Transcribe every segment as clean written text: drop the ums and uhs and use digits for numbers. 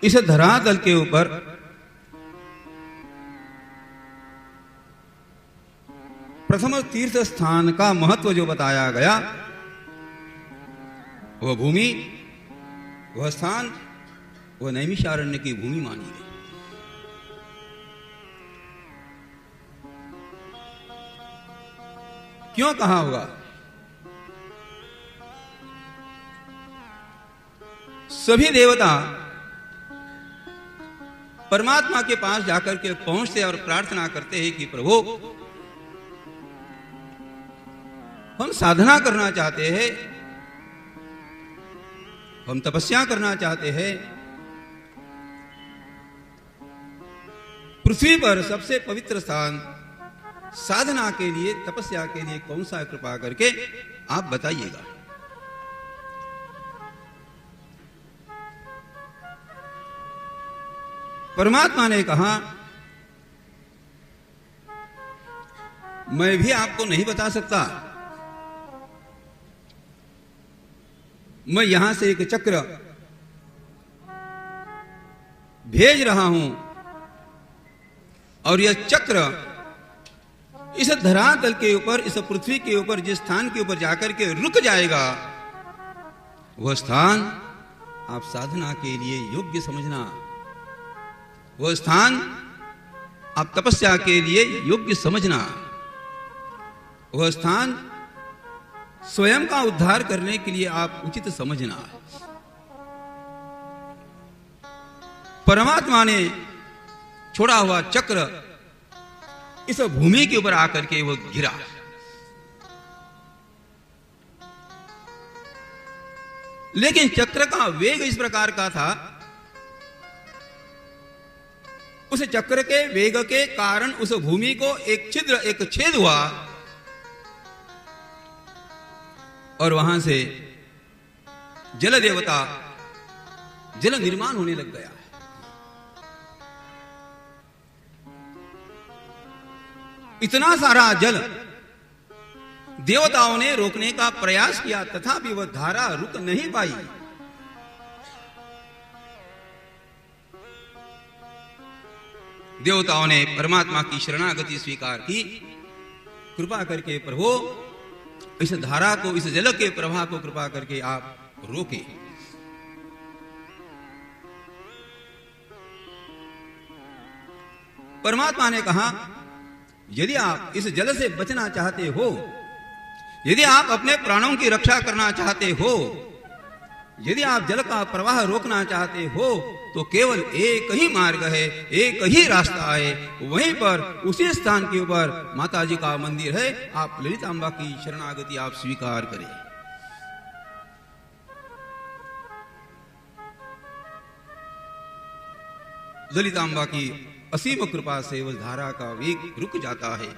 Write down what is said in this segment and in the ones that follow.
इस धरातल के ऊपर प्रथम तीर्थ स्थान का महत्व जो बताया गया, वह भूमि, वह स्थान, वह नैमिषारण्य की भूमि मानी गई। क्यों कहा होगा? सभी देवता परमात्मा के पास जाकर के पहुंचते और प्रार्थना करते हैं कि प्रभु, हम साधना करना चाहते हैं, हम तपस्या करना चाहते हैं। पृथ्वी पर सबसे पवित्र स्थान साधना के लिए, तपस्या के लिए कौन सा, कृपा करके आप बताइएगा। परमात्मा ने कहा, मैं भी आपको नहीं बता सकता। मैं यहां से एक चक्र भेज रहा हूं और यह चक्र इस धरातल के ऊपर, इस पृथ्वी के ऊपर जिस स्थान के ऊपर जाकर के रुक जाएगा, वह स्थान आप साधना के लिए योग्य समझना, वह स्थान आप तपस्या के लिए योग्य समझना, वह स्थान स्वयं का उद्धार करने के लिए आप उचित समझना। परमात्मा ने छोड़ा हुआ चक्र इस भूमि के ऊपर आकर के वो गिरा। लेकिन चक्र का वेग इस प्रकार का था, उस चक्र के वेग के कारण उस भूमि को एक छिद्र, एक छेद हुआ और वहां से जल देवता जल निर्माण होने लग गया। इतना सारा जल देवताओं ने रोकने का प्रयास किया, तथापि वह धारा रुक नहीं पाई। देवताओं ने परमात्मा की शरणागति स्वीकार की। कृपा करके प्रभु, इस धारा को, इस जल के प्रवाह को कृपा करके आप रोके। परमात्मा ने कहा, यदि आप इस जल से बचना चाहते हो, यदि आप अपने प्राणों की रक्षा करना चाहते हो, यदि आप जल का प्रवाह रोकना चाहते हो, तो केवल एक ही मार्ग है, एक ही रास्ता है। वहीं पर उसी स्थान के ऊपर माता जी का मंदिर है। आप ललितांबा की शरणागति आप स्वीकार करें। ललितांबा की असीम कृपा से उस धारा का वेग रुक जाता है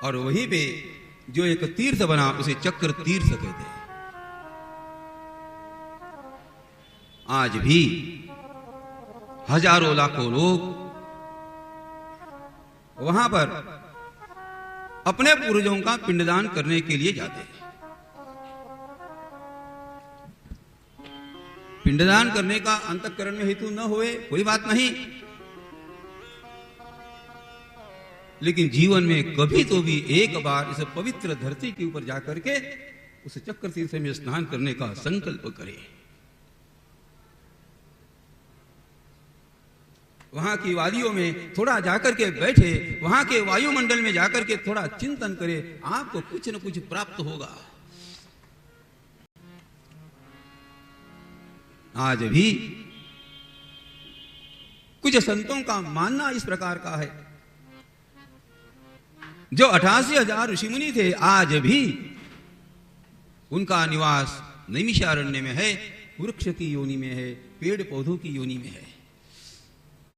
और वहीं पे जो एक तीर्थ बना, उसे चक्र तीर्थ कहते हैं। आज भी हजारों लाखों लोग वहां पर अपने पूर्वजों का पिंडदान करने के लिए जाते हैं। पिंडदान करने का अंतःकरण में हेतु न होए कोई बात नहीं, लेकिन जीवन में कभी तो भी एक बार इस पवित्र धरती के ऊपर जाकर के उस चक्र तीर्थ में स्नान करने का संकल्प करें। वहां की वादियों में थोड़ा जाकर के बैठे, वहां के वायुमंडल में जाकर के थोड़ा चिंतन करे, आपको कुछ न कुछ प्राप्त होगा। आज भी कुछ संतों का मानना इस प्रकार का है, जो 88,000 ऋषिमुनि थे, आज भी उनका निवास नैमिषारण्य में है, वृक्ष की योनि में है, पेड़ पौधों की योनि में है।